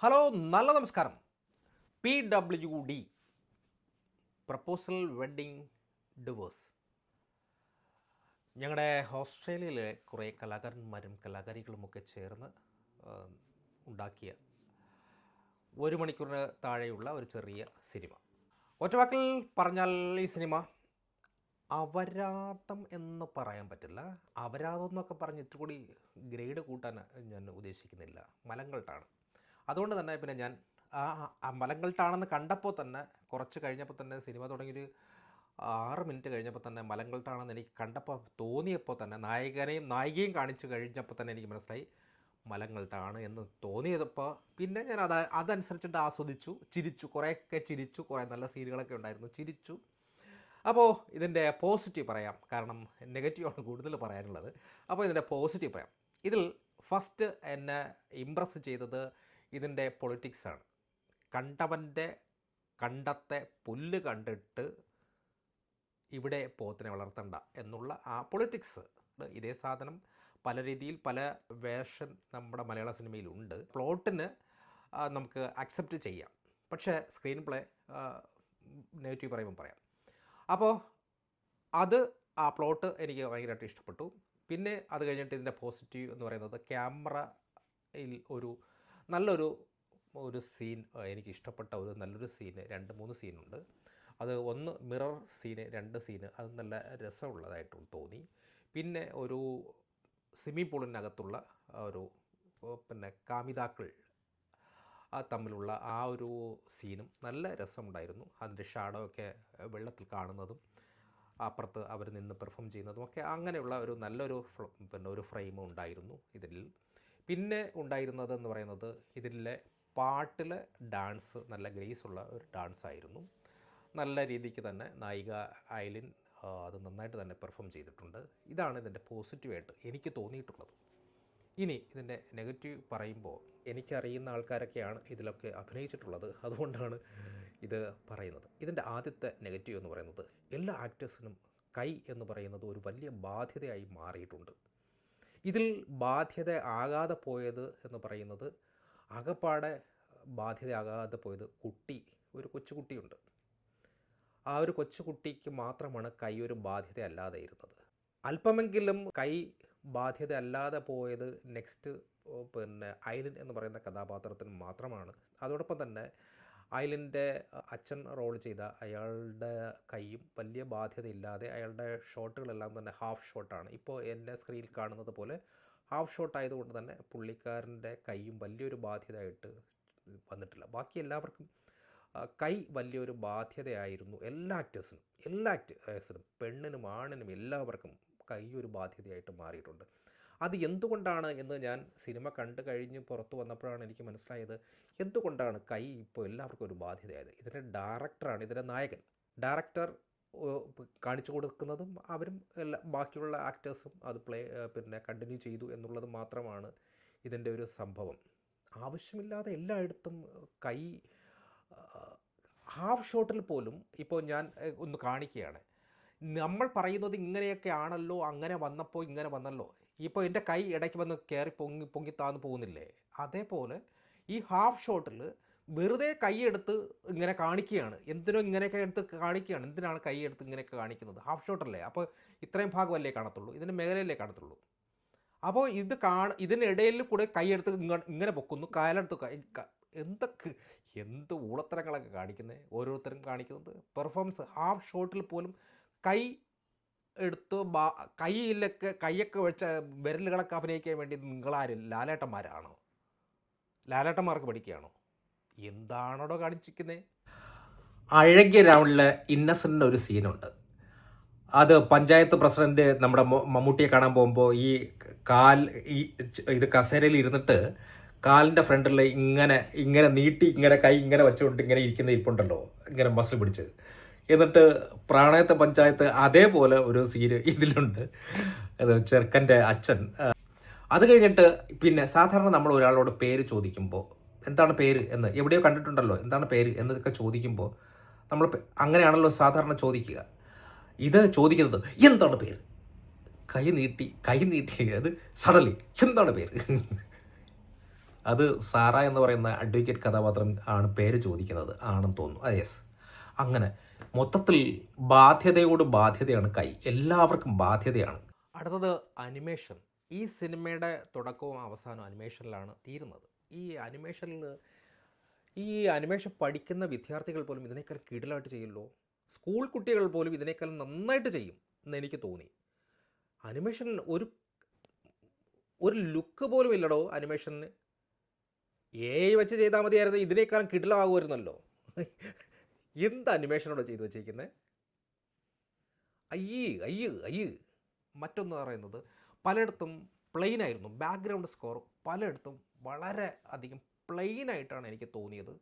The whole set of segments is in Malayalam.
ഹലോ, നല്ല നമസ്കാരം. PWD പ്രപ്പോസൽ വെഡ്ഡിങ് ഡിവോഴ്സ് ഞങ്ങളുടെ ഓസ്ട്രേലിയയിലെ കുറേ കലാകാരന്മാരും കലാകാരികളുമൊക്കെ ചേർന്ന് ഉണ്ടാക്കിയ 1 മണിക്കൂറിന് താഴെയുള്ള ഒരു ചെറിയ സിനിമ. ഒറ്റവാക്കിൽ പറഞ്ഞാൽ ഈ സിനിമ അപരാധം എന്ന് പറയാൻ പറ്റില്ല. അപരാധം എന്നൊക്കെ പറഞ്ഞ് ഇത്തിരി കൂടി ഗ്രേഡ് കൂട്ടാൻ ഞാൻ ഉദ്ദേശിക്കുന്നില്ല. മലങ്കൾട്ടാണ്. അതുകൊണ്ട് തന്നെ പിന്നെ ഞാൻ ആ മലങ്കൾട്ടാണെന്ന് കണ്ടപ്പോൾ തന്നെ കുറച്ച് കഴിഞ്ഞപ്പോൾ തന്നെ സിനിമ തുടങ്ങിയൊരു 6 മിനിറ്റ് കഴിഞ്ഞപ്പോൾ തന്നെ മലങ്കൾട്ടാണെന്ന് എനിക്ക് കണ്ടപ്പോൾ തോന്നിയപ്പോൾ തന്നെ നായികയും കാണിച്ചു കഴിഞ്ഞപ്പോൾ തന്നെ എനിക്ക് മനസ്സിലായി മലങ്കൾട്ടാണ് എന്ന് തോന്നിയതപ്പോൾ പിന്നെ ഞാൻ അതനുസരിച്ചിട്ട് ആസ്വദിച്ചു, കുറേയൊക്കെ ചിരിച്ചു. കുറേ നല്ല സീനുകളൊക്കെ ഉണ്ടായിരുന്നു, ചിരിച്ചു. അപ്പോൾ ഇതിൻ്റെ പോസിറ്റീവ് പറയാം, കാരണം നെഗറ്റീവാണ് കൂടുതൽ പറയാനുള്ളത്. അപ്പോൾ ഇതിൻ്റെ പോസിറ്റീവ് പറയാം. ഇതിൽ ഫസ്റ്റ് എന്നെ ഇമ്പ്രസ് ചെയ്തത് ഇതിൻ്റെ പൊളിറ്റിക്സാണ്. കണ്ടത്തെ പുല്ല് കണ്ടിട്ട് ഇവിടെ പോത്തിനെ വളർത്തണ്ട എന്നുള്ള ആ പൊളിറ്റിക്സ്. ഇതേ സാധനം പല രീതിയിൽ പല വേർഷൻ നമ്മുടെ മലയാള സിനിമയിലുണ്ട്. പ്ലോട്ടിന് നമുക്ക് അക്സെപ്റ്റ് ചെയ്യാം, പക്ഷേ സ്ക്രീൻ പ്ലേ നെഗറ്റീവ് പറയുമ്പോൾ പറയാം. അപ്പോൾ ആ പ്ലോട്ട് എനിക്ക് ഭയങ്കരമായിട്ട് ഇഷ്ടപ്പെട്ടു. പിന്നെ അത് കഴിഞ്ഞിട്ട് ഇതിൻ്റെ പോസിറ്റീവ് എന്ന് പറയുന്നത് ക്യാമറയിൽ നല്ലൊരു സീൻ, എനിക്ക് ഇഷ്ടപ്പെട്ട ഒരു നല്ലൊരു സീന്, 2-3 സീനുണ്ട്. അത് ഒന്ന് മിറർ സീന്, 2 സീന്, അത് നല്ല രസമുള്ളതായിട്ട് തോന്നി. പിന്നെ ഒരു സ്വിമ്മിംഗ് പൂളിനകത്തുള്ള പിന്നെ കാമിതാക്കൾ തമ്മിലുള്ള ആ ഒരു സീനും നല്ല രസമുണ്ടായിരുന്നു. അതിൻ്റെ ഷാഡോ ഒക്കെ വെള്ളത്തിൽ കാണുന്നതും അപ്പുറത്ത് അവർ നിന്ന് പെർഫോം ചെയ്യുന്നതും ഒക്കെ അങ്ങനെയുള്ള ഒരു നല്ലൊരു ഒരു ഫ്രെയിം ഉണ്ടായിരുന്നു ഇതിൽ. പിന്നെ ഉണ്ടായിരുന്നതെന്ന് പറയുന്നത് ഇതിലെ പാട്ടിലെ ഡാൻസ് നല്ല ഗ്രേസുള്ള ഒരു ഡാൻസായിരുന്നു. നല്ല രീതിക്ക് തന്നെ നായിക ഐലിൻ അത് നന്നായിട്ട് തന്നെ പെർഫോം ചെയ്തിട്ടുണ്ട്. ഇതാണ് ഇതിൻ്റെ പോസിറ്റീവായിട്ട് എനിക്ക് തോന്നിയിട്ടുള്ളത്. ഇനി ഇതിൻ്റെ നെഗറ്റീവ് പറയുമ്പോൾ എനിക്കറിയുന്ന ആൾക്കാരൊക്കെയാണ് ഇതിലൊക്കെ അഭിനയിച്ചിട്ടുള്ളത്, അതുകൊണ്ടാണ് ഇത് പറയുന്നത്. ഇതിൻ്റെ ആദ്യത്തെ നെഗറ്റീവ് എന്ന് പറയുന്നത് എല്ലാ ആക്ടേഴ്സിനും കൈ എന്ന് പറയുന്നത് ഒരു വലിയ ബാധ്യതയായി മാറിയിട്ടുണ്ട്. ഇതിൽ ബാധ്യത ആകാതെ പോയത് എന്ന് പറയുന്നത് ആകപ്പാടെ ബാധ്യതയാകാതെ പോയത് ഒരു കൊച്ചുകുട്ടിയുണ്ട്. ആ ഒരു കൊച്ചുകുട്ടിക്ക് മാത്രമാണ് കൈ ഒരു ബാധ്യത അല്ലാതെ ഇരുന്നത്. അല്പമെങ്കിലും കൈ ബാധ്യത അല്ലാതെ പോയത് പിന്നെ ഐലിൻ എന്ന് പറയുന്ന കഥാപാത്രത്തിന് മാത്രമാണ്. അതോടൊപ്പം തന്നെ ഐലിൻ്റെ അച്ഛൻ റോൾ ചെയ്ത അയാളുടെ കൈയും വലിയ ബാധ്യതയില്ലാതെ, അയാളുടെ ഷോട്ടുകളെല്ലാം തന്നെ ഹാഫ് ഷോട്ടാണ്. ഇപ്പോൾ എൻ്റെ സ്ക്രീനിൽ കാണുന്നത് പോലെ ഹാഫ് ഷോട്ട് ആയതുകൊണ്ട് തന്നെ പുള്ളിക്കാരൻ്റെ കൈയും വലിയൊരു ബാധ്യതയായിട്ട് വന്നിട്ടില്ല. ബാക്കി എല്ലാവർക്കും കൈ വലിയൊരു ബാധ്യതയായിരുന്നു. എല്ലാ ആക്ടേഴ്സിനും പെണ്ണിനും ആണിനും എല്ലാവർക്കും കൈ ഒരു ബാധ്യതയായിട്ട് മാറിയിട്ടുണ്ട്. അത് എന്തുകൊണ്ടാണ് എന്ന് ഞാൻ സിനിമ കണ്ടു കഴിഞ്ഞ് പുറത്തു വന്നപ്പോഴാണ് എനിക്ക് മനസ്സിലായത് എന്തുകൊണ്ടാണ് കൈ ഇപ്പോൾ എല്ലാവർക്കും ഒരു ബാധ്യതയായത്. ഇതിൻ്റെ ഡയറക്ടറാണ്, ഇതിൻ്റെ നായകൻ. ഡയറക്ടർ കാണിച്ചു കൊടുക്കുന്നതും അവരും ബാക്കിയുള്ള ആക്ടേഴ്സും അത് പിന്നെ കണ്ടിന്യൂ ചെയ്തു എന്നുള്ളത് മാത്രമാണ് ഇതിൻ്റെ ഒരു സംഭവം. ആവശ്യമില്ലാതെ എല്ലായിടത്തും കൈ ഹാഫ് ഷോട്ടിൽ പോലും ഇപ്പോൾ ഞാൻ ഒന്ന് കാണിക്കുകയാണ്. നമ്മൾ പറയുന്നത് ഇങ്ങനെയൊക്കെ ആണല്ലോ, അങ്ങനെ വന്നപ്പോൾ ഇങ്ങനെ വന്നല്ലോ. ഇപ്പോൾ എൻ്റെ കൈ ഇടയ്ക്ക് വന്ന് കയറി പൊങ്ങിത്താന്ന് പോകുന്നില്ലേ, അതേപോലെ ഈ ഹാഫ് ഷോട്ടിൽ വെറുതെ കൈയെടുത്ത് ഇങ്ങനെ കാണിക്കുകയാണ്. എന്തിനോ ഇങ്ങനെയൊക്കെ എടുത്ത് കാണിക്കുകയാണ്. എന്തിനാണ് കൈ എടുത്ത് ഇങ്ങനെയൊക്കെ കാണിക്കുന്നത്? ഹാഫ് ഷോട്ടല്ലേ, അപ്പോൾ ഇത്രയും ഭാഗമല്ലേ കാണത്തുള്ളൂ, ഇതിൻ്റെ മേഖലയിലേ കാണത്തുള്ളൂ. അപ്പോൾ ഇതിനിടയിൽ കൂടെ കൈയെടുത്ത് ഇങ്ങനെ പൊക്കുന്നു, കാലെടുത്ത് എന്ത് ഊളത്തരങ്ങളൊക്കെ കാണിക്കുന്നത് ഓരോരുത്തരും കാണിക്കുന്നത്. പെർഫോമൻസ് ഹാഫ് ഷോട്ടിൽ പോലും കൈ എടുത്ത് കൈയൊക്കെ വെച്ച വിരലുകളൊക്കെ അഭിനയിക്കാൻ വേണ്ടി നിങ്ങളാരും ലാലേട്ടന്മാരാണോ? ലാലേട്ടന്മാർക്ക് പഠിക്കുകയാണോ? എന്താണോ കാണിച്ചിരിക്കുന്നത്? അഴകിയ റൗണ്ടിൽ ഇന്നസെൻ്റിൻ്റെ ഒരു സീനുണ്ട്. അത് പഞ്ചായത്ത് പ്രസിഡന്റ് നമ്മുടെ മമ്മൂട്ടിയെ കാണാൻ പോകുമ്പോൾ ഇത് കസേരയിൽ ഇരുന്നിട്ട് കാലിൻ്റെ ഫ്രണ്ടിൽ ഇങ്ങനെ നീട്ടി കൈ ഇങ്ങനെ വെച്ചുകൊണ്ട് ഇങ്ങനെ ഇരിപ്പുണ്ടല്ലോ, ഇങ്ങനെ മസിൽ പിടിച്ച്. എന്നിട്ട് പ്രാണയത്തെ പഞ്ചായത്ത് അതേപോലെ ഒരു സീന് ഇതിലുണ്ട്. ചെറുക്കൻ്റെ അച്ഛൻ. അത് കഴിഞ്ഞിട്ട് പിന്നെ സാധാരണ നമ്മൾ ഒരാളോട് പേര് ചോദിക്കുമ്പോൾ എന്താണ് പേര് എന്ന് എവിടെയോ കണ്ടിട്ടുണ്ടല്ലോ, എന്താണ് പേര് എന്നൊക്കെ ചോദിക്കുമ്പോൾ നമ്മൾ അങ്ങനെയാണല്ലോ സാധാരണ ചോദിക്കുക. ഇത് ചോദിക്കുന്നത് എന്താണ് പേര്, കൈ നീട്ടി അത് സഡൻലി എന്താണ് പേര്. അത് സാറ എന്ന് പറയുന്ന അഡ്വക്കേറ്റ് കഥാപാത്രം ആണ് പേര് ചോദിക്കുന്നത്, ആണെന്ന് തോന്നുന്നു. യെസ്. അങ്ങനെ മൊത്തത്തിൽ ബാധ്യതയോട് ബാധ്യതയാണ് കൈ, എല്ലാവർക്കും ബാധ്യതയാണ്. അടുത്തത് അനിമേഷൻ. ഈ സിനിമയുടെ തുടക്കവും അവസാനവും അനിമേഷനിലാണ് തീരുന്നത്. ഈ അനിമേഷനിൽ അനിമേഷൻ പഠിക്കുന്ന വിദ്യാർത്ഥികൾ പോലും ഇതിനേക്കാൾ കിടിലായിട്ട് ചെയ്യുമല്ലോ. സ്കൂൾ കുട്ടികൾ പോലും ഇതിനേക്കാൾ നന്നായിട്ട് ചെയ്യും എന്ന് എനിക്ക് തോന്നി. അനിമേഷൻ ഒരു ലുക്ക് പോലും ഇല്ലടോ അനിമേഷന്. AI വെച്ച് ചെയ്താൽ മതിയായിരുന്നു, ഇതിനേക്കാളും കിടിലമാകുമായിരുന്നല്ലോ. എന്ത് അനിമേഷനോട് ചെയ്തു വെച്ചിരിക്കുന്നത്? അയ്യ്. മറ്റൊന്ന് പറയുന്നത്, പലയിടത്തും പ്ലെയിൻ ആയിരുന്നു ബാക്ക്ഗ്രൗണ്ട് സ്കോർ. പലയിടത്തും വളരെ അധികം പ്ലെയിൻ ആയിട്ടാണ് എനിക്ക് തോന്നിയത്.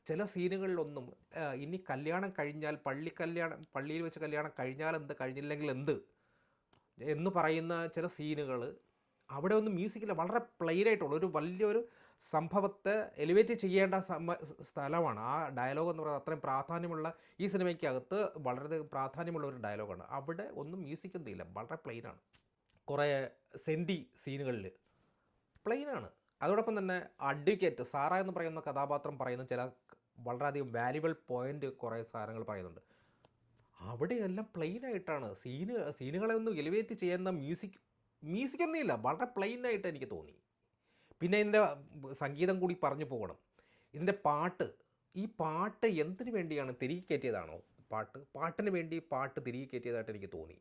ചില സീനുകളിലൊന്നും ഇനി കല്യാണം കഴിഞ്ഞാൽ പള്ളിയിൽ വെച്ച് കല്യാണം കഴിഞ്ഞാൽ എന്ത്, കഴിഞ്ഞില്ലെങ്കിൽ എന്ത് എന്ന് പറയുന്ന ചില സീനുകൾ, അവിടെ ഒന്നും മ്യൂസിക്കില്ല. വളരെ പ്ലെയിനായിട്ടുള്ള ഒരു വലിയൊരു സംഭവത്തെ എലിവേറ്റ് ചെയ്യേണ്ട സ്ഥലമാണ് ആ ഡയലോഗ് എന്ന് പറയുന്നത്. അത്രയും പ്രാധാന്യമുള്ള ഈ സിനിമയ്ക്കകത്ത് വളരെ പ്രാധാന്യമുള്ള ഒരു ഡയലോഗാണ്. അവിടെ ഒന്നും മ്യൂസിക് ഒന്നുമില്ല, വളരെ പ്ലെയിനാണ്. കുറേ സെൻറ്റി സീനുകളിൽ പ്ലെയിനാണ്. അതോടൊപ്പം തന്നെ അഡ്വക്കേറ്റ് സാറ എന്ന് പറയുന്ന കഥാപാത്രം പറയുന്ന ചില വളരെയധികം വാല്യുബിൾ പോയിൻ്റ് കുറേ സാധനങ്ങൾ പറയുന്നുണ്ട്. അവിടെയെല്ലാം പ്ലെയിനായിട്ടാണ് സീനുകളെ ഒന്നും എലിവേറ്റ് ചെയ്യുന്ന മ്യൂസിക്കൊന്നും ഇല്ല, വളരെ പ്ലെയിനായിട്ട് എനിക്ക് തോന്നി. പിന്നെ ഇതിൻ്റെ സംഗീതം കൂടി പറഞ്ഞു പോകണം. ഇതിൻ്റെ ഈ പാട്ട് എന്തിനു വേണ്ടിയാണ് തിരികെ കയറ്റിയതാണോ? പാട്ടിന് വേണ്ടി പാട്ട് തിരികെ കയറ്റിയതായിട്ട് എനിക്ക് തോന്നി.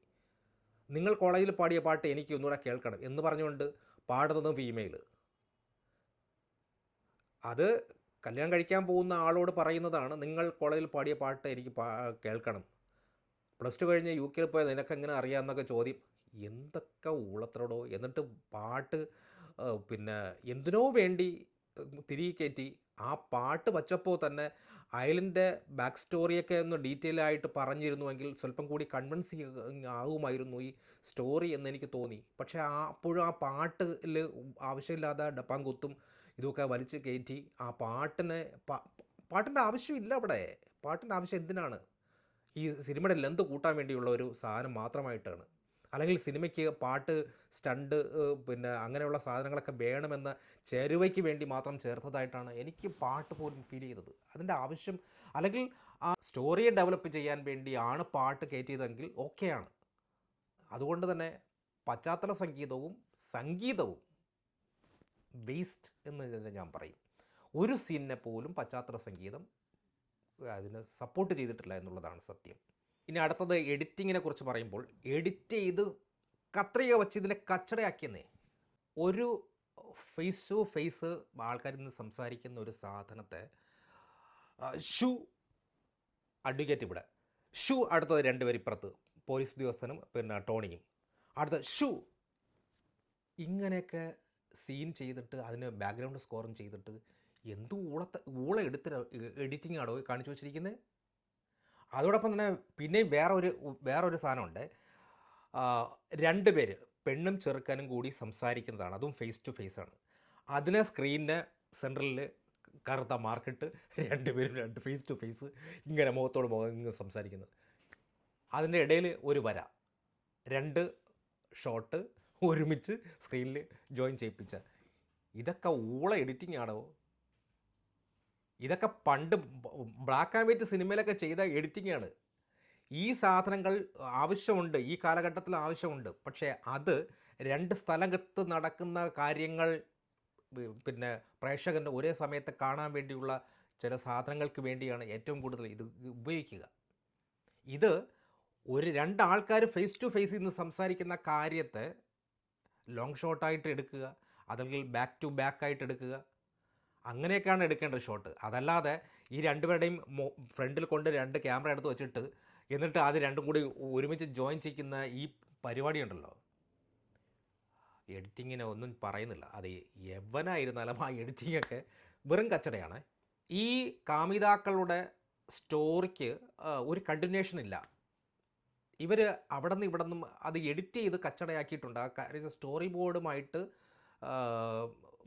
നിങ്ങൾ കോളേജിൽ പാടിയ പാട്ട് എനിക്ക് ഒന്നുകൂടെ കേൾക്കണം എന്ന് പറഞ്ഞുകൊണ്ട് പാടുന്നതും ഫീമെയിൽ. അത് കല്യാണം കഴിക്കാൻ പോകുന്ന ആളോട് പറയുന്നതാണ്, നിങ്ങൾ കോളേജിൽ പാടിയ പാട്ട് എനിക്ക് കേൾക്കണം. +2 കഴിഞ്ഞ് UK പോയാൽ നിനക്കെങ്ങനെ അറിയാമെന്നൊക്കെ ചോദ്യം. എന്തൊക്കെ ഊളത്തരടോ. എന്നിട്ട് പാട്ട് പിന്നെ എന്തിനോ വേണ്ടി തിരികെ കയറ്റി. ആ പാട്ട് വച്ചപ്പോൾ തന്നെ അയലിൻ്റെ ബാക്ക് സ്റ്റോറിയൊക്കെ ഒന്ന് ഡീറ്റെയിൽ ആയിട്ട് പറഞ്ഞിരുന്നുവെങ്കിൽ സ്വല്പം കൂടി കൺവിൻസിങ് ആകുമായിരുന്നു ഈ സ്റ്റോറി എന്നെനിക്ക് തോന്നി. പക്ഷേ അപ്പോഴും ആ പാട്ടിൽ ആവശ്യമില്ലാതെ ഡപ്പാങ്കുത്തും ഇതൊക്കെ വലിച്ച് കയറ്റി. ആ പാട്ടിൻ്റെ ആവശ്യമില്ല അവിടെ. പാട്ടിൻ്റെ ആവശ്യം എന്തിനാണ്? ഈ സിനിമയുടെ ലെന്ത് കൂട്ടാൻ വേണ്ടിയുള്ള ഒരു സാധനം മാത്രമായിട്ടാണ്. അല്ലെങ്കിൽ സിനിമയ്ക്ക് പാട്ട്, സ്റ്റണ്ട്, പിന്നെ അങ്ങനെയുള്ള സാധനങ്ങളൊക്കെ വേണമെന്ന ചേരുവയ്ക്ക് വേണ്ടി മാത്രം ചേർത്തതായിട്ടാണ് എനിക്ക് പാട്ട് പോലും ഫീൽ ചെയ്തത്. അതിൻ്റെ ആവശ്യം, അല്ലെങ്കിൽ ആ സ്റ്റോറിയെ ഡെവലപ്പ് ചെയ്യാൻ വേണ്ടിയാണ് പാട്ട് കയറ്റിയതെങ്കിൽ ഓക്കെയാണ്. അതുകൊണ്ട് തന്നെ പശ്ചാത്തല സംഗീതവും വേസ്റ്റ് എന്ന് തന്നെ ഞാൻ പറയും. ഒരു സീനിനെ പോലും പശ്ചാത്തല സംഗീതം അതിന് സപ്പോർട്ട് ചെയ്തിട്ടില്ല എന്നുള്ളതാണ് സത്യം. ഇനി അടുത്തത് എഡിറ്റിങ്ങിനെ കുറിച്ച് പറയുമ്പോൾ, എഡിറ്റ് ചെയ്ത് കത്രിക വച്ച് ഇതിനെ കച്ചടയാക്കിയെന്നേ. ഒരു ഫേസ് ടു ഫേസ് ആൾക്കാരിൽ നിന്ന് സംസാരിക്കുന്ന ഒരു സാധനത്തെ അഡ്വക്കേറ്റ് ഇവിടെ അടുത്തത് 2 പേർ ഇപ്പുറത്ത്, പോലീസ് ഉദ്യോഗസ്ഥനും പിന്നെ ടോണിയും, അടുത്ത ഇങ്ങനെയൊക്കെ സീൻ ചെയ്തിട്ട് അതിന് ബാക്ക്ഗ്രൗണ്ട് സ്കോറും ചെയ്തിട്ട് എന്ത് എഡിറ്റിംഗ് ആണോ കാണിച്ചു വച്ചിരിക്കുന്നത്. അതോടൊപ്പം തന്നെ പിന്നെയും വേറൊരു സാധനമുണ്ട്. 2 പേര്, പെണ്ണും ചെറുക്കനും കൂടി സംസാരിക്കുന്നതാണ്, അതും ഫേസ് ടു ഫേസ് ആണ്. അതിനെ സ്ക്രീനിന് സെൻട്രലിൽ കറുത്ത മാർക്കിട്ട് 2 പേരും ഫേസ് ടു ഫേസ് ഇങ്ങനെ മുഖത്തോട് മുഖം ഇങ്ങനെ സംസാരിക്കുന്നത്. അതിൻ്റെ ഇടയിൽ ഒരു വര, 2 ഷോട്ട് ഒരുമിച്ച് സ്ക്രീനിൽ ജോയിൻ ചെയ്യിപ്പിച്ച. ഇതൊക്കെ എഡിറ്റിംഗ് ആണോ? ഇതൊക്കെ പണ്ട് ബ്ലാക്ക് ആൻഡ് വൈറ്റ് സിനിമയിലൊക്കെ ചെയ്ത എഡിറ്റിംഗ് ആണ്. ഈ സാധനങ്ങൾ ആവശ്യമുണ്ട്, ഈ കാലഘട്ടത്തിൽ ആവശ്യമുണ്ട്. പക്ഷേ അത് 2 സ്ഥലത്ത് നടക്കുന്ന കാര്യങ്ങൾ പിന്നെ പ്രേക്ഷകന് ഒരേ സമയത്ത് കാണാൻ വേണ്ടിയുള്ള ചില സാധനങ്ങൾക്ക് വേണ്ടിയാണ് ഏറ്റവും കൂടുതൽ ഇത് ഉപയോഗിക്കുക. ഇത് 2 ആൾക്കാർ ഫേസ് ടു ഫേസ് നിന്ന് സംസാരിക്കുന്ന കാര്യത്തെ ലോങ് ഷോട്ടായിട്ട് എടുക്കുക, അല്ലെങ്കിൽ ബാക്ക് ടു ബാക്ക് ആയിട്ട് എടുക്കുക, അങ്ങനെയൊക്കെയാണ് എടുക്കേണ്ടത് ഷോട്ട്. അതല്ലാതെ ഈ 2 പേരുടെയും ഫ്രണ്ടിൽ കൊണ്ട് 2 ക്യാമറ എടുത്ത് വെച്ചിട്ട് എന്നിട്ട് അത് 2ഉം കൂടി ഒരുമിച്ച് ജോയിൻ ചെയ്യുന്ന ഈ പരിപാടി ഉണ്ടല്ലോ, എഡിറ്റിങ്ങിനെ ഒന്നും പറയുന്നില്ല. അത് എവനായിരുന്നാലും ആ എഡിറ്റിങ്ങൊക്കെ വെറും കച്ചടയാണ്. ഈ കാമിതാക്കളുടെ സ്റ്റോറിക്ക് ഒരു കണ്ടിന്യൂഷൻ ഇല്ല. ഇവർ അവിടെ നിന്ന് ഇവിടെ നിന്നും അത് എഡിറ്റ് ചെയ്ത് കച്ചടയാക്കിയിട്ടുണ്ട്. ആ കാര്യം സ്റ്റോറി ബോർഡുമായിട്ട്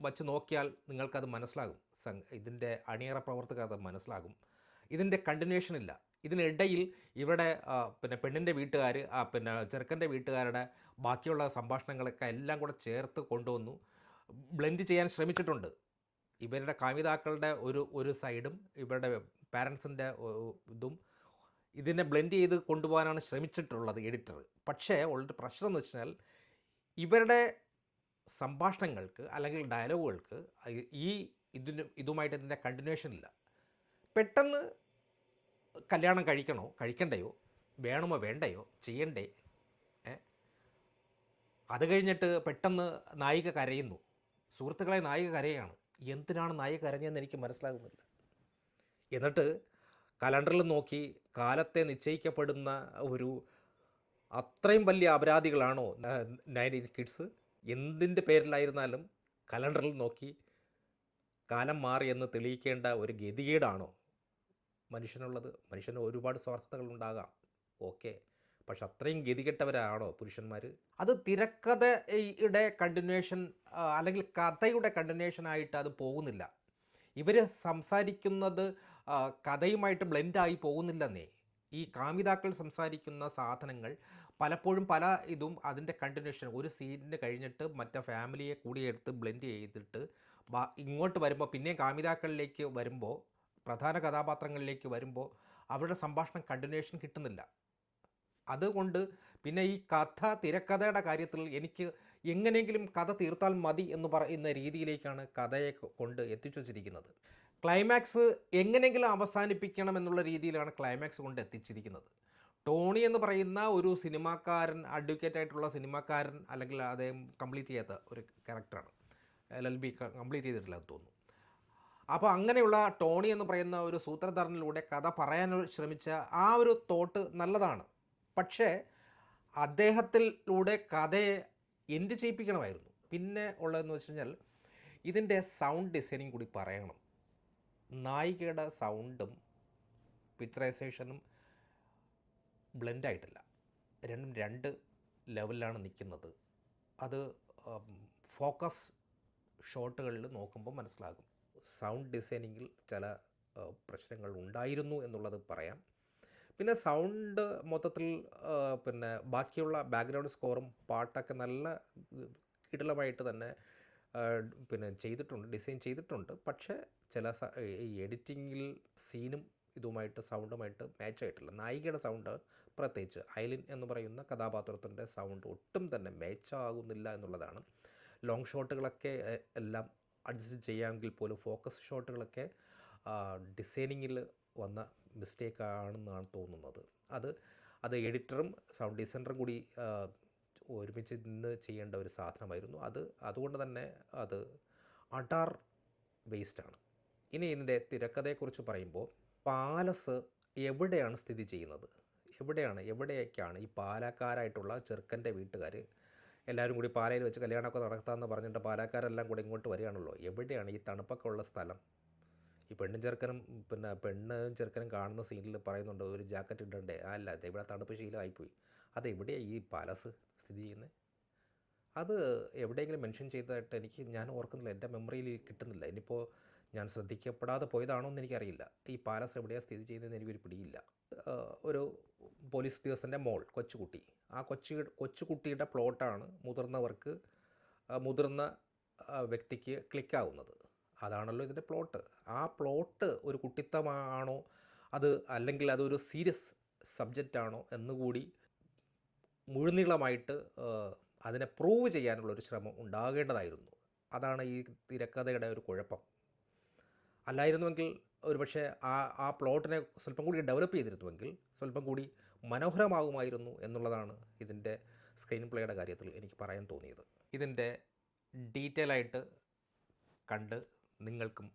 വച്ച് നോക്കിയാൽ നിങ്ങൾക്കത് മനസ്സിലാകും. ഇതിൻ്റെ അണിയറ പ്രവർത്തകർ അത് മനസ്സിലാകും. ഇതിൻ്റെ കണ്ടിന്യൂഷൻ ഇല്ല. ഇതിനിടയിൽ ഇവിടെ പിന്നെ പെണ്ണിൻ്റെ വീട്ടുകാർ, പിന്നെ ചെറുക്കൻ്റെ വീട്ടുകാരുടെ ബാക്കിയുള്ള സംഭാഷണങ്ങളൊക്കെ എല്ലാം കൂടെ ചേർത്ത് കൊണ്ടുവന്നു ബ്ലെൻഡ് ചെയ്യാൻ ശ്രമിച്ചിട്ടുണ്ട്. ഇവരുടെ കാമിതാക്കളുടെ ഒരു സൈഡും ഇവരുടെ പാരൻസിൻ്റെ ഇതും ഇതിനെ ബ്ലെൻഡ് ചെയ്ത് കൊണ്ടുപോകാനാണ് ശ്രമിച്ചിട്ടുള്ളത് എഡിറ്റർ. പക്ഷേ ഉള്ളൊരു പ്രശ്നം എന്ന് വെച്ചാൽ ഇവരുടെ സംഭാഷണങ്ങൾക്ക് അല്ലെങ്കിൽ ഡയലോഗുകൾക്ക് ഈ ഇതുമായിട്ട് ഇതിൻ്റെ കണ്ടിന്യൂഷൻ ഇല്ല. പെട്ടെന്ന് കല്യാണം കഴിക്കണോ കഴിക്കണ്ടയോ, വേണമോ വേണ്ടയോ, ചെയ്യണ്ടേ, അത് കഴിഞ്ഞിട്ട് പെട്ടെന്ന് നായിക കരയുന്നു. സുഹൃത്തുക്കളെ, നായിക കരയാണ്. എന്തിനാണ് നായിക കരഞ്ഞതെന്ന് എനിക്ക് മനസ്സിലാകുന്നില്ല. എന്നിട്ട് കലണ്ടറിൽ നോക്കി കാലത്തെ നിശ്ചയിക്കപ്പെടുന്ന ഒരു അത്രയും വലിയ അപരാധികളാണോ 90 കിഡ്സ്? എന്തിൻ്റെ പേരിലായിരുന്നാലും കലണ്ടറിൽ നോക്കി കാലം മാറിയെന്ന് തെളിയിക്കേണ്ട ഒരു ഗതികേടാണോ മനുഷ്യനുള്ളത്? മനുഷ്യന് ഒരുപാട് സ്വാർത്ഥതകളുണ്ടാകാം, ഓക്കെ, പക്ഷെ അത്രയും ഗതികെട്ടവരാണോ പുരുഷന്മാർ? അത് തിരക്കഥയുടെ കണ്ടിന്യൂഷൻ അല്ലെങ്കിൽ കഥയുടെ കണ്ടിന്യൂഷനായിട്ട് അത് പോകുന്നില്ല. ഇവർ സംസാരിക്കുന്നത് കഥയുമായിട്ട് ബ്ലെൻഡായി പോകുന്നില്ലെന്നേ. ഈ കാമിതാക്കൾ സംസാരിക്കുന്ന സാധനങ്ങൾ പലപ്പോഴും പല ഇതും അതിൻ്റെ കണ്ടിന്യൂഷൻ, ഒരു സീനിന് കഴിഞ്ഞിട്ട് മറ്റേ ഫാമിലിയെ കൂടി എടുത്ത് ബ്ലെൻഡ് ചെയ്തിട്ട് ഇങ്ങോട്ട് വരുമ്പോൾ പിന്നെയും കാമിതാക്കളിലേക്ക് വരുമ്പോൾ, പ്രധാന കഥാപാത്രങ്ങളിലേക്ക് വരുമ്പോൾ അവരുടെ സംഭാഷണം കണ്ടിന്യൂഷൻ കിട്ടുന്നില്ല. അതുകൊണ്ട് പിന്നെ ഈ തിരക്കഥയുടെ കാര്യത്തിൽ എനിക്ക് എങ്ങനെയെങ്കിലും കഥ തീർത്താൽ മതി എന്ന് പറയുന്ന രീതിയിലേക്കാണ് കഥയെ കൊണ്ട് എത്തിച്ചു വച്ചിരിക്കുന്നത്. ക്ലൈമാക്സ് എങ്ങനെയെങ്കിലും അവസാനിപ്പിക്കണം എന്നുള്ള രീതിയിലാണ് ക്ലൈമാക്സ് കൊണ്ട് എത്തിച്ചിരിക്കുന്നത്. ടോണി എന്ന് പറയുന്ന ഒരു സിനിമാക്കാരൻ, അഡ്വക്കേറ്റായിട്ടുള്ള സിനിമാക്കാരൻ, അല്ലെങ്കിൽ അദ്ദേഹം കംപ്ലീറ്റ് ചെയ്യാത്ത ഒരു ക്യാരക്ടറാണ്. LLB കംപ്ലീറ്റ് ചെയ്തിട്ടില്ലെന്ന് തോന്നുന്നു. അപ്പോൾ അങ്ങനെയുള്ള ടോണി എന്ന് പറയുന്ന ഒരു സൂത്രധാരനിലൂടെ കഥ പറയാൻ ശ്രമിച്ച ആ ഒരു തോട്ട് നല്ലതാണ്. പക്ഷേ അദ്ദേഹത്തിലൂടെ കഥയെ എൻഡ് ചെയ്യിപ്പിക്കണമായിരുന്നു. പിന്നെ ഉള്ളതെന്ന് വെച്ച് കഴിഞ്ഞാൽ ഇതിൻ്റെ സൗണ്ട് ഡിസൈനിങ് കൂടി പറയണം. നായികയുടെ സൗണ്ടും പിക്ചറൈസേഷനും ബ്ലെൻഡായിട്ടില്ല. രണ്ടും രണ്ട് ലെവലിലാണ് നിൽക്കുന്നത്. അത് ഫോക്കസ് ഷോട്ടുകളിൽ നോക്കുമ്പോൾ മനസ്സിലാകും. സൗണ്ട് ഡിസൈനിങ്ങിൽ ചില പ്രശ്നങ്ങൾ ഉണ്ടായിരുന്നു എന്നുള്ളത് പറയാം. പിന്നെ സൗണ്ട് മൊത്തത്തിൽ പിന്നെ ബാക്കിയുള്ള ബാക്ക്ഗ്രൗണ്ട് സ്കോറും പാട്ടൊക്കെ നല്ല കിടിലമായിട്ട് തന്നെ പിന്നെ ചെയ്തിട്ടുണ്ട്, ഡിസൈൻ ചെയ്തിട്ടുണ്ട്. പക്ഷേ ചില ഈ എഡിറ്റിങ്ങിൽ സീനും ഇതുമായിട്ട് സൗണ്ടുമായിട്ട് മാച്ച് ആയിട്ടില്ല. നായികയുടെ സൗണ്ട് പ്രത്യേകിച്ച് ഐലിൻ എന്ന് പറയുന്ന കഥാപാത്രത്തിൻ്റെ സൗണ്ട് ഒട്ടും തന്നെ മാച്ച് ആകുന്നില്ല എന്നുള്ളതാണ്. ലോങ് ഷോട്ടുകളൊക്കെ എല്ലാം അഡ്ജസ്റ്റ് ചെയ്യാമെങ്കിൽ പോലും ഫോക്കസ് ഷോട്ടുകളൊക്കെ ഡിസൈനിങ്ങിൽ വന്ന മിസ്റ്റേക്കാണെന്നാണ് തോന്നുന്നത്. അത് എഡിറ്ററും സൗണ്ട് ഡിസൈനറും കൂടി ഒരുമിച്ച് നിന്ന് ചെയ്യേണ്ട ഒരു സാധനമായിരുന്നു. അതുകൊണ്ട് തന്നെ അത് അടാർ വേസ്റ്റാണ്. ഇനി ഇതിൻ്റെ തിരക്കഥയെക്കുറിച്ച് പറയുമ്പോൾ, പാലസ് എവിടെയാണ് സ്ഥിതി ചെയ്യുന്നത്? എവിടെയൊക്കെയാണ് ഈ പാലക്കാരായിട്ടുള്ള ചെറുക്കൻ്റെ വീട്ടുകാർ എല്ലാവരും കൂടി പാലയിൽ വെച്ച് കല്യാണമൊക്കെ നടത്താമെന്ന് പറഞ്ഞിട്ട് പാലക്കാരെല്ലാം കൂടി ഇങ്ങോട്ട് വരികയാണല്ലോ. എവിടെയാണ് ഈ തണുപ്പൊക്കെ ഉള്ള സ്ഥലം? ഈ പെണ്ണും ചെറുക്കനും കാണുന്ന സീനിൽ പറയുന്നുണ്ട് ഒരു ജാക്കറ്റ് ഇടണ്ടേ. അല്ല, ഇവിടെ തണുപ്പ് ശീലമായിപ്പോയി. അതെവിടെയാണ് ഈ പാലസ് സ്ഥിതി ചെയ്യുന്നത്? അത് എവിടെയെങ്കിലും മെൻഷൻ ചെയ്തതായിട്ട് ഞാൻ ഓർക്കുന്നില്ല, എൻ്റെ മെമ്മറിയിൽ കിട്ടുന്നില്ല. ഇനിയിപ്പോൾ ഞാൻ ശ്രദ്ധിക്കപ്പെടാതെ പോയതാണോ എന്ന് എനിക്കറിയില്ല. ഈ പാലസ് എവിടെയാണ് സ്ഥിതി ചെയ്യുന്നതെന്ന് എനിക്കൊരു പിടിയില്ല. ഒരു പോലീസ് ഉദ്യോഗസ്ഥൻ്റെ മോൾ, കൊച്ചുകുട്ടി, ആ കൊച്ചുകുട്ടിയുടെ പ്ലോട്ടാണ് മുതിർന്ന വ്യക്തിക്ക് ക്ലിക്കാവുന്നത്. അതാണല്ലോ ഇതിൻ്റെ പ്ലോട്ട്. ആ പ്ലോട്ട് ഒരു കുട്ടിത്തമാണോ അല്ലെങ്കിൽ അതൊരു സീരിയസ് സബ്ജക്റ്റാണോ എന്നുകൂടി മുഴുനീളമായിട്ട് അതിനെ പ്രൂവ് ചെയ്യാനുള്ളൊരു ശ്രമം ഉണ്ടാകേണ്ടതായിരുന്നു. അതാണ് ഈ തിരക്കഥയുടെ ഒരു കുഴപ്പം. അല്ലായിരുന്നുവെങ്കിൽ ഒരുപക്ഷെ ആ പ്ലോട്ടിനെ സ്വല്പം കൂടി ഡെവലപ്പ് ചെയ്തിരുന്നുവെങ്കിൽ സ്വല്പം കൂടി മനോഹരമാകുമായിരുന്നു എന്നുള്ളതാണ് ഇതിൻ്റെ സ്ക്രീൻ പ്ലേയുടെ കാര്യത്തിൽ എനിക്ക് പറയാൻ തോന്നിയത്. ഇതിൻ്റെ ഡീറ്റെയിൽ ആയിട്ട് കണ്ട് നിങ്ങൾക്കും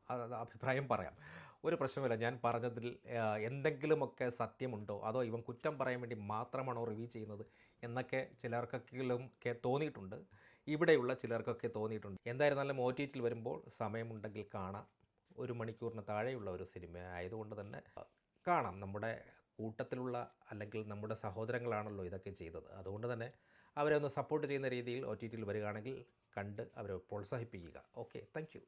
അഭിപ്രായം പറയാം. ഒരു പ്രശ്നമില്ല. ഞാൻ പറഞ്ഞതിൽ എന്തെങ്കിലുമൊക്കെ സത്യമുണ്ടോ, അതോ ഇവൻ കുറ്റം പറയാൻ വേണ്ടി മാത്രമാണോ റിവ്യൂ ചെയ്യുന്നത് എന്നൊക്കെ ചിലർക്കൊക്കെ തോന്നിയിട്ടുണ്ട്. ഇവിടെയുള്ള ചിലർക്കൊക്കെ തോന്നിയിട്ടുണ്ട്. എന്തായിരുന്നാലും OTTയിൽ വരുമ്പോൾ സമയമുണ്ടെങ്കിൽ കാണാം. 1 മണിക്കൂറിന് താഴെയുള്ള ഒരു സിനിമ ആയതുകൊണ്ട് തന്നെ കാണാം. നമ്മുടെ കൂട്ടത്തിലുള്ള അല്ലെങ്കിൽ നമ്മുടെ സഹോദരങ്ങളാണല്ലോ ഇതൊക്കെ ചെയ്തത്. അതുകൊണ്ട് തന്നെ അവരെ ഒന്ന് സപ്പോർട്ട് ചെയ്യുന്ന രീതിയിൽ OTTയിൽ വരികയാണെങ്കിൽ കണ്ട് അവരെ പ്രോത്സാഹിപ്പിക്കുക. Okay, thank you.